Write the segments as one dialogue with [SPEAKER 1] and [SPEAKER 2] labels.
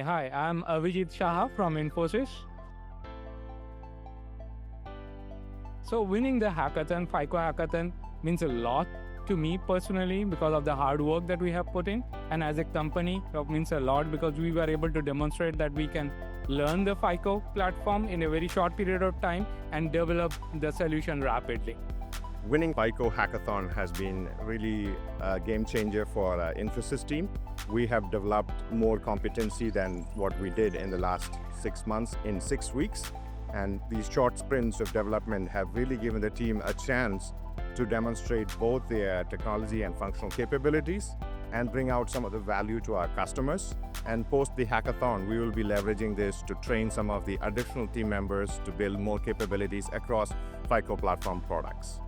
[SPEAKER 1] Hi, I'm Avijit Saha from Infosys. So winning the hackathon, FICO hackathon, means a lot to me personally because of the hard work that we have put in. And as a company, it means a lot because we were able to demonstrate that we can learn the FICO platform in a very short period of time and develop the solution rapidly.
[SPEAKER 2] Winning FICO Hackathon has been really a game changer for our Infosys team. We have developed more competency than what we did in the last 6 months in 6 weeks. And these short sprints of development have really given the team a chance to demonstrate both their technology and functional capabilities and bring out some of the value to our customers. And post the hackathon, we will be leveraging this to train some of the additional team members to build more capabilities across FICO platform products.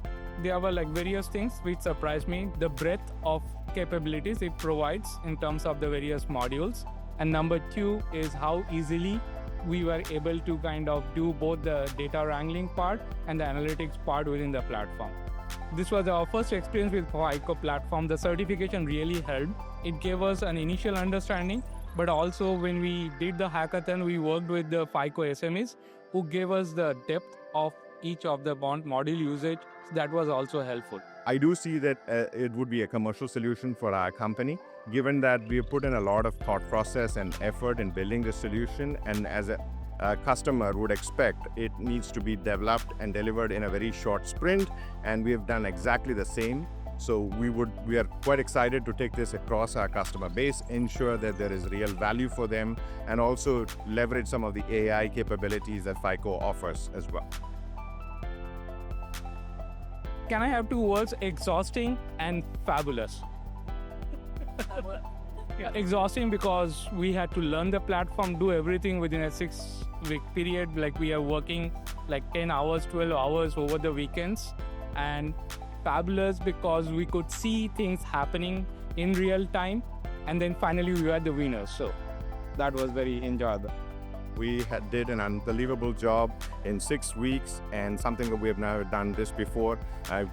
[SPEAKER 1] There were various things which surprised me. The breadth of capabilities it provides in terms of the various modules. And number two is how easily we were able to kind of do both the data wrangling part and the analytics part within the platform. This was our first experience with FICO platform. The certification really helped. It gave us an initial understanding, but also when we did the hackathon, we worked with the FICO SMEs who gave us the depth of each of the module usage. That was also helpful.
[SPEAKER 2] I do see that it would be a commercial solution for our company, given that we have put in a lot of thought process and effort in building the solution, and as a customer would expect, it needs to be developed and delivered in a very short sprint, and we have done exactly the same. So we are quite excited to take this across our customer base, ensure that there is real value for them, and also leverage some of the AI capabilities that FICO offers as well.
[SPEAKER 1] Can I have two words? Exhausting and fabulous. Exhausting because we had to learn the platform, do everything within a 6-week period. We are working 10 hours, 12 hours over the weekends. And fabulous because we could see things happening in real time. And then finally we were the winners. So that was very enjoyable.
[SPEAKER 2] We did an unbelievable job in 6 weeks, and something that we have never done this before.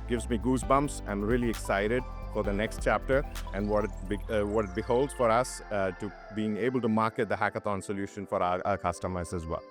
[SPEAKER 2] Gives me goosebumps. I'm really excited for the next chapter and what it beholds for us to being able to market the hackathon solution for our customers as well.